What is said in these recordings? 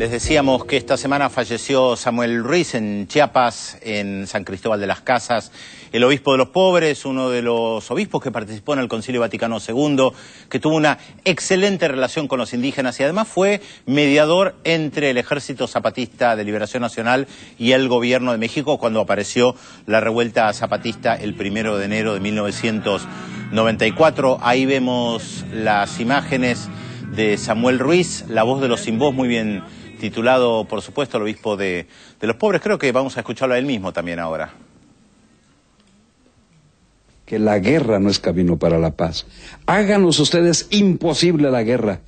Les decíamos que esta semana falleció Samuel Ruiz en Chiapas, en San Cristóbal de las Casas, el obispo de los pobres, uno de los obispos que participó en el Concilio Vaticano II, que tuvo una excelente relación con los indígenas y además fue mediador entre el Ejército Zapatista de Liberación Nacional y el gobierno de México cuando apareció la revuelta zapatista el 1 de enero de 1994. Ahí vemos las imágenes de Samuel Ruiz, La voz de los sin voz, muy bien titulado, por supuesto, el obispo de los pobres. Creo que vamos a escucharlo a él mismo también ahora. Que la guerra no es camino para la paz. Háganos ustedes imposible la guerra.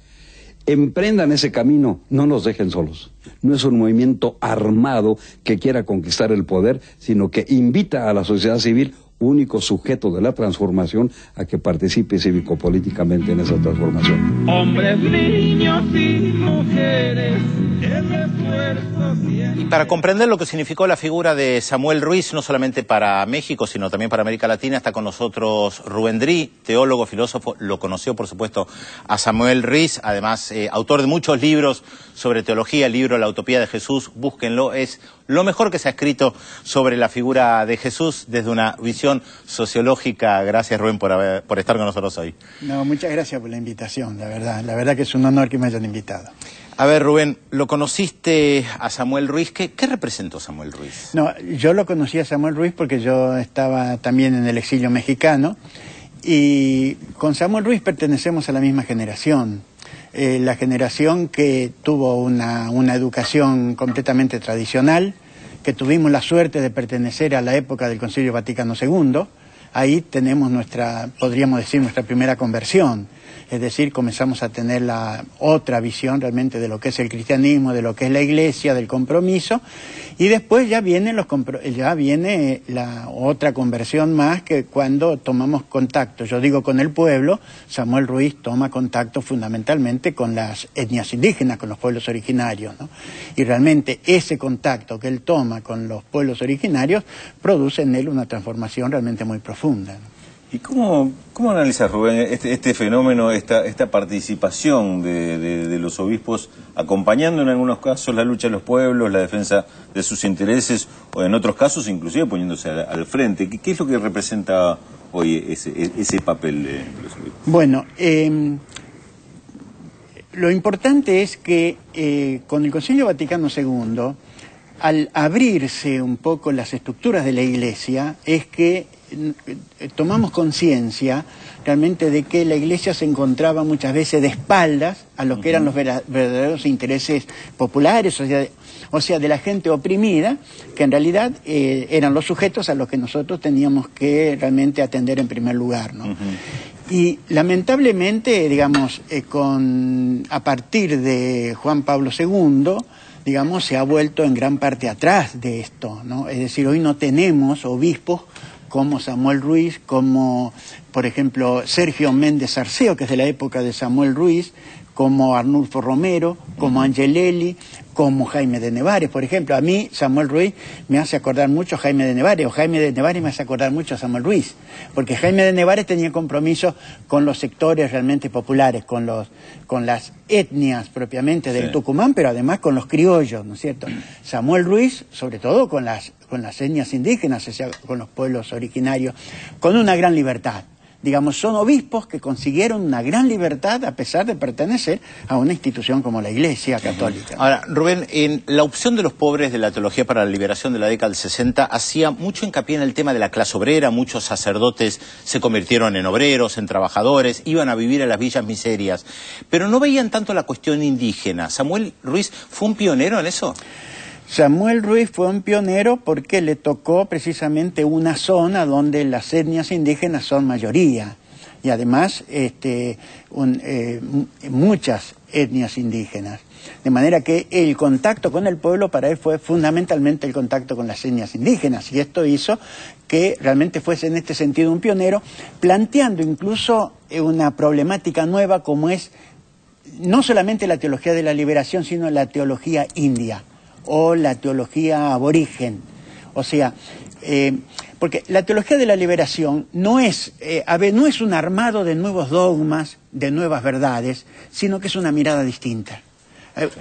Emprendan ese camino, no nos dejen solos. No es un movimiento armado que quiera conquistar el poder, sino que invita a la sociedad civil, único sujeto de la transformación, a que participe cívico-políticamente en esa transformación. Hombres, niños y mujeres, el esfuerzo siempre... Y para comprender lo que significó la figura de Samuel Ruiz, no solamente para México, sino también para América Latina, está con nosotros Rubén Dri, teólogo, filósofo. Lo conoció, por supuesto, a Samuel Ruiz, además autor de muchos libros sobre teología. El libro La utopía de Jesús, búsquenlo, es lo mejor que se ha escrito sobre la figura de Jesús desde una visión sociológica. Gracias, Rubén, por estar con nosotros hoy. No, muchas gracias por la invitación, la verdad que es un honor que me hayan invitado. A ver, Rubén, ¿lo conociste a Samuel Ruiz? ¿Qué representó Samuel Ruiz? No, yo lo conocí a Samuel Ruiz porque yo estaba también en el exilio mexicano y con Samuel Ruiz pertenecemos a la misma generación. La generación que tuvo una educación completamente tradicional, que tuvimos la suerte de pertenecer a la época del Concilio Vaticano II. Ahí tenemos podríamos decir, nuestra primera conversión. Es decir, comenzamos a tener la otra visión realmente de lo que es el cristianismo, de lo que es la iglesia, del compromiso, y después ya viene la otra conversión más, que cuando tomamos contacto, yo digo con el pueblo, Samuel Ruiz toma contacto fundamentalmente con las etnias indígenas, con los pueblos originarios, ¿no? Y realmente ese contacto que él toma con los pueblos originarios produce en él una transformación realmente muy profunda, ¿no? ¿Y cómo analizas, Rubén, este fenómeno, esta participación de los obispos, acompañando en algunos casos la lucha de los pueblos, la defensa de sus intereses, o en otros casos inclusive poniéndose al frente? ¿Qué es lo que representa hoy ese papel de los obispos? Bueno, lo importante es que con el Concilio Vaticano II, al abrirse un poco las estructuras de la Iglesia, es que tomamos conciencia realmente de que la Iglesia se encontraba muchas veces de espaldas a lo que eran los verdaderos intereses populares, o sea, de la gente oprimida, que en realidad eran los sujetos a los que nosotros teníamos que realmente atender en primer lugar, ¿no? Y lamentablemente, digamos, a partir de Juan Pablo II, digamos, se ha vuelto en gran parte atrás de esto, ¿no? Es decir, hoy no tenemos obispos como Samuel Ruiz, como, por ejemplo, Sergio Méndez Arceo, que es de la época de Samuel Ruiz, como Arnulfo Romero, como Angelelli, como Jaime de Nevares, por ejemplo. A mí, Samuel Ruiz me hace acordar mucho a Jaime de Nevares, o Jaime de Nevares me hace acordar mucho a Samuel Ruiz, porque Jaime de Nevares tenía compromiso con los sectores realmente populares, con las etnias propiamente del Tucumán, pero además con los criollos, ¿no es cierto? Samuel Ruiz, sobre todo con las etnias indígenas, o sea, con los pueblos originarios, con una gran libertad. Digamos, son obispos que consiguieron una gran libertad a pesar de pertenecer a una institución como la Iglesia Católica. Ahora, Rubén, en la opción de los pobres de la teología para la liberación de la década del 60 hacía mucho hincapié en el tema de la clase obrera. Muchos sacerdotes se convirtieron en obreros, en trabajadores, iban a vivir a las villas miserias, pero no veían tanto la cuestión indígena. ¿Samuel Ruiz fue un pionero en eso? Samuel Ruiz fue un pionero porque le tocó precisamente una zona donde las etnias indígenas son mayoría y además muchas etnias indígenas. De manera que el contacto con el pueblo para él fue fundamentalmente el contacto con las etnias indígenas y esto hizo que realmente fuese en este sentido un pionero, planteando incluso una problemática nueva como es no solamente la teología de la liberación, sino la teología india o la teología aborigen. O sea, porque la teología de la liberación no es un armado de nuevos dogmas, de nuevas verdades, sino que es una mirada distinta.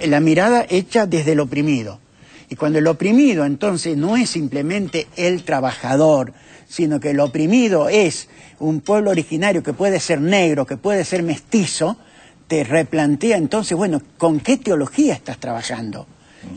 La mirada hecha desde el oprimido. Y cuando el oprimido entonces no es simplemente el trabajador, sino que el oprimido es un pueblo originario que puede ser negro, que puede ser mestizo, te replantea entonces, bueno, ¿con qué teología estás trabajando?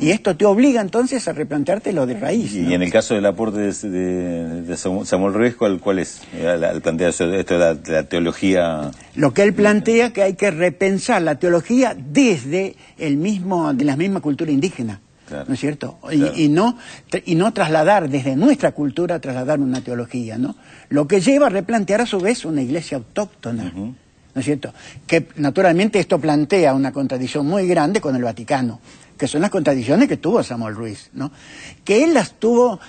Y esto te obliga entonces a replantearte lo de raíz, ¿no? Y en el caso del aporte de Samuel Ruiz, ¿cuál es? Al plantear esto de la teología... Lo que él plantea que hay que repensar la teología desde de la misma cultura indígena. Claro. ¿No es cierto? Claro. Y no trasladar desde nuestra cultura, trasladar una teología, ¿no? Lo que lleva a replantear a su vez una iglesia autóctona, ¿no es cierto? Que naturalmente esto plantea una contradicción muy grande con el Vaticano, que son las contradicciones que tuvo Samuel Ruiz, ¿no? Que él las tuvo...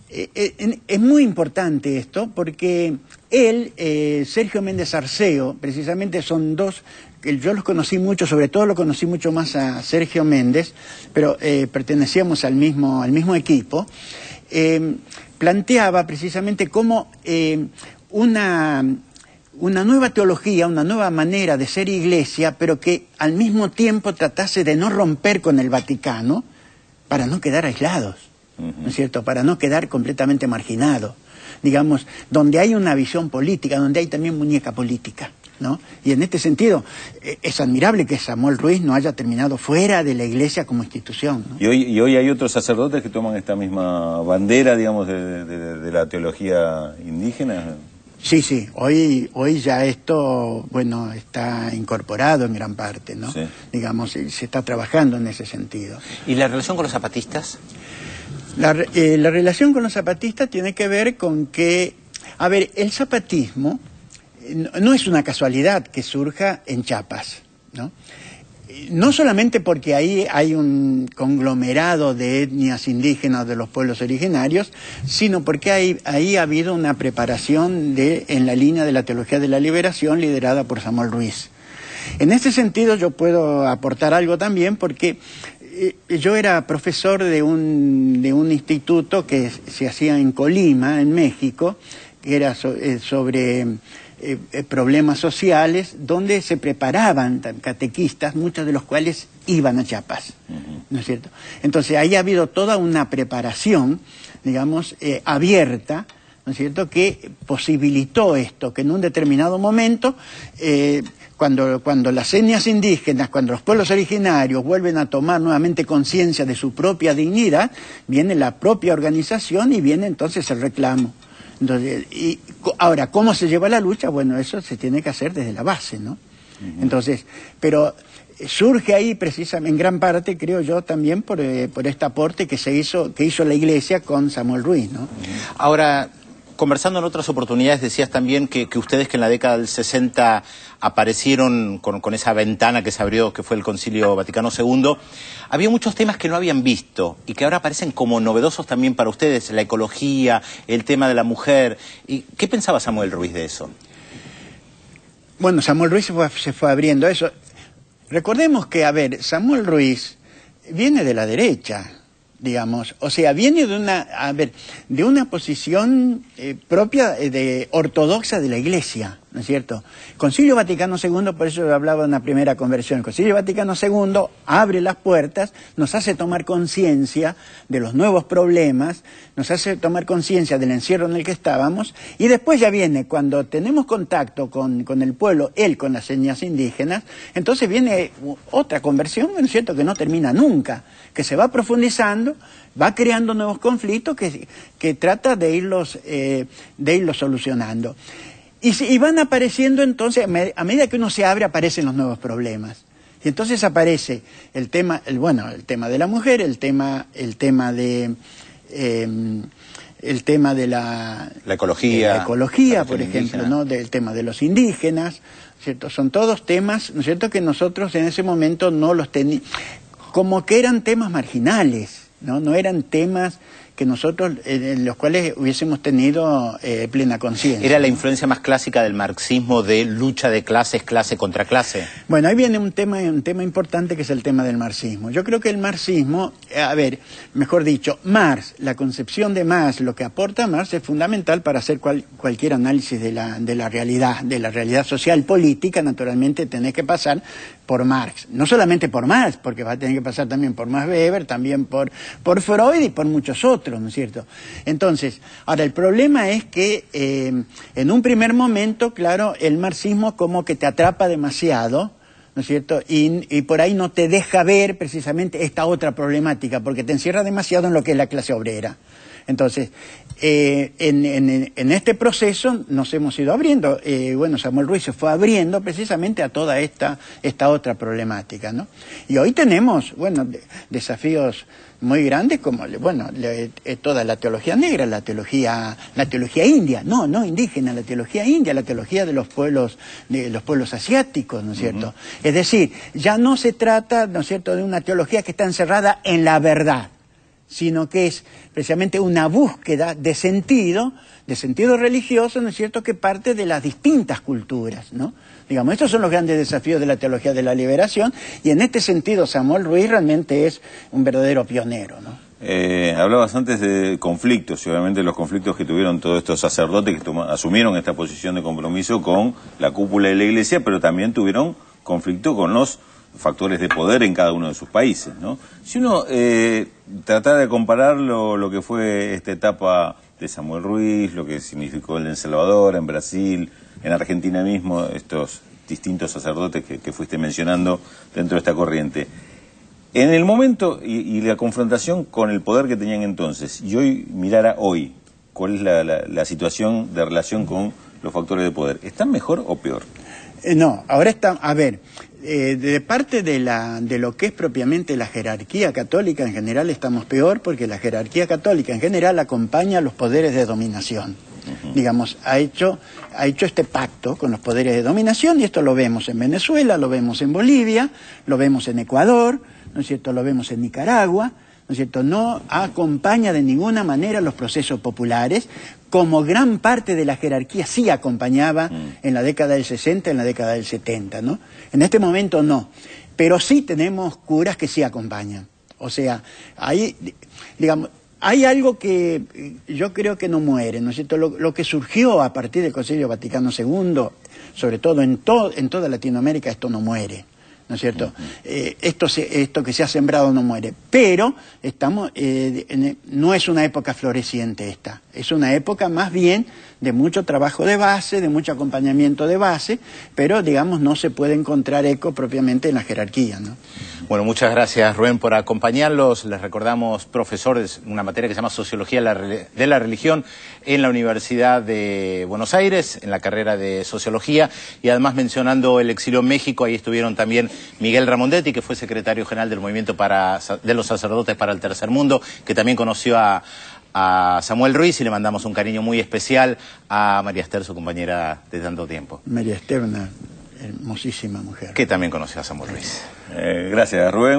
es muy importante esto porque él, Sergio Méndez Arceo, precisamente son dos... Yo los conocí mucho, sobre todo lo conocí mucho más a Sergio Méndez, pero pertenecíamos al mismo equipo. Planteaba precisamente cómo una nueva teología, una nueva manera de ser iglesia, pero que al mismo tiempo tratase de no romper con el Vaticano para no quedar aislados, ¿no es cierto? Para no quedar completamente marginados, digamos, donde hay una visión política, donde hay también muñeca política, ¿no? Y en este sentido, es admirable que Samuel Ruiz no haya terminado fuera de la iglesia como institución, ¿no? Y hoy hay otros sacerdotes que toman esta misma bandera, digamos, de la teología indígena. Sí, hoy ya esto, bueno, está incorporado en gran parte, ¿no? Sí. Digamos, se está trabajando en ese sentido. ¿Y la relación con los zapatistas? La relación con los zapatistas tiene que ver con que, a ver, el zapatismo no es una casualidad que surja en Chiapas, ¿no? No solamente porque ahí hay un conglomerado de etnias indígenas de los pueblos originarios, sino porque ahí ha habido una preparación en la línea de la teología de la liberación liderada por Samuel Ruiz. En este sentido yo puedo aportar algo también porque yo era profesor de un instituto que se hacía en Colima, en México, que era sobre problemas sociales, donde se preparaban catequistas, muchos de los cuales iban a Chiapas, ¿no es cierto? Entonces ahí ha habido toda una preparación, digamos, abierta, ¿no es cierto?, que posibilitó esto, que en un determinado momento, cuando las etnias indígenas, cuando los pueblos originarios vuelven a tomar nuevamente conciencia de su propia dignidad, viene la propia organización y viene entonces el reclamo. Entonces, y ahora, ¿cómo se lleva la lucha? Bueno, eso se tiene que hacer desde la base, ¿no? Entonces, pero surge ahí precisamente, en gran parte, creo yo, también por este aporte que hizo la Iglesia con Samuel Ruiz, ¿no? Ahora, conversando en otras oportunidades, decías también que ustedes que en la década del 60 aparecieron con esa ventana que se abrió, que fue el Concilio Vaticano II, había muchos temas que no habían visto y que ahora aparecen como novedosos también para ustedes, la ecología, el tema de la mujer. ¿Y qué pensaba Samuel Ruiz de eso? Bueno, Samuel Ruiz se fue abriendo eso. Recordemos que, a ver, Samuel Ruiz viene de la derecha, digamos, o sea, viene de una posición propia ortodoxa de la Iglesia, ¿no es cierto? Concilio Vaticano II, por eso yo hablaba de una primera conversión, el Concilio Vaticano II abre las puertas, nos hace tomar conciencia de los nuevos problemas, nos hace tomar conciencia del encierro en el que estábamos, y después ya viene, cuando tenemos contacto con el pueblo, él con las etnias indígenas, entonces viene otra conversión, ¿no es cierto?, que no termina nunca, que se va profundizando, va creando nuevos conflictos que trata de irlos solucionando. Y van apareciendo entonces, a medida que uno se abre, aparecen los nuevos problemas. Y entonces aparece el tema de la mujer, el tema de la ecología, por ejemplo, ¿no? Del tema de los indígenas, ¿cierto? Son todos temas, ¿no es cierto?, que nosotros en ese momento no los teníamos, como que eran temas marginales, ¿no? No eran temas que nosotros, en los cuales hubiésemos tenido plena conciencia. ¿Era la influencia más clásica del marxismo de lucha de clases, clase contra clase? Bueno, ahí viene un tema importante que es el tema del marxismo. Yo creo que el marxismo, mejor dicho, Marx, la concepción de Marx, lo que aporta Marx es fundamental para hacer cualquier análisis de la realidad social política. Naturalmente tenés que pasar por Marx. No solamente por Marx, porque va a tener que pasar también por Max Weber, también por Freud y por muchos otros, ¿no es cierto? Entonces, ahora el problema es que en un primer momento, claro, el marxismo como que te atrapa demasiado, ¿no es cierto? Y por ahí no te deja ver precisamente esta otra problemática, porque te encierra demasiado en lo que es la clase obrera. Entonces, en este proceso nos hemos ido abriendo. Bueno, Samuel Ruiz se fue abriendo precisamente a toda esta otra problemática, ¿no? Y hoy tenemos, bueno, desafíos muy grandes como, bueno, toda la teología negra, la teología india, no indígena, la teología india, la teología de los pueblos asiáticos, ¿no es cierto? Es decir, ya no se trata, ¿no es cierto?, de una teología que está encerrada en la verdad, sino que es precisamente una búsqueda de sentido religioso, ¿no es cierto?, que parte de las distintas culturas, ¿no? Digamos, estos son los grandes desafíos de la teología de la liberación, y en este sentido Samuel Ruiz realmente es un verdadero pionero, ¿no? Hablabas antes de conflictos, y obviamente los conflictos que tuvieron todos estos sacerdotes que asumieron esta posición de compromiso con la cúpula de la Iglesia, pero también tuvieron conflicto con los factores de poder en cada uno de sus países, ¿no? Si uno tratara de comparar lo que fue esta etapa de Samuel Ruiz, lo que significó el de El Salvador, en Brasil, en Argentina mismo, estos distintos sacerdotes que fuiste mencionando dentro de esta corriente, en el momento y la confrontación con el poder que tenían entonces, y hoy mirara hoy, ¿cuál es la situación de relación con los factores de poder? ¿Están mejor o peor? No, ahora está, a ver, de parte de lo que es propiamente la jerarquía católica en general estamos peor, porque la jerarquía católica en general acompaña a los poderes de dominación. Digamos, ha hecho este pacto con los poderes de dominación, y esto lo vemos en Venezuela, lo vemos en Bolivia, lo vemos en Ecuador, ¿no es cierto?, lo vemos en Nicaragua, ¿no es cierto?, no acompaña de ninguna manera los procesos populares, como gran parte de la jerarquía sí acompañaba en la década del 60, en la década del 70, ¿no? En este momento no, pero sí tenemos curas que sí acompañan. O sea, ahí, digamos, hay algo que yo creo que no muere, ¿no es cierto? Lo que surgió a partir del Concilio Vaticano II, sobre todo en toda Latinoamérica, esto no muere, ¿no es cierto? Esto que se ha sembrado no muere, pero no es una época floreciente esta, es una época más bien de mucho trabajo de base, de mucho acompañamiento de base, pero digamos no se puede encontrar eco propiamente en la jerarquía, ¿no? Bueno, muchas gracias, Rubén, por acompañarlos. Les recordamos, profesores, una materia que se llama Sociología de la Religión en la Universidad de Buenos Aires, en la carrera de Sociología, y además mencionando el exilio en México, ahí estuvieron también Miguel Ramondetti, que fue secretario general del Movimiento de los Sacerdotes para el Tercer Mundo, que también conoció a Samuel Ruiz, y le mandamos un cariño muy especial a María Esther, su compañera de tanto tiempo. María Esther, una hermosísima mujer. Que también conoció a Samuel Ruiz. Gracias, Rubén.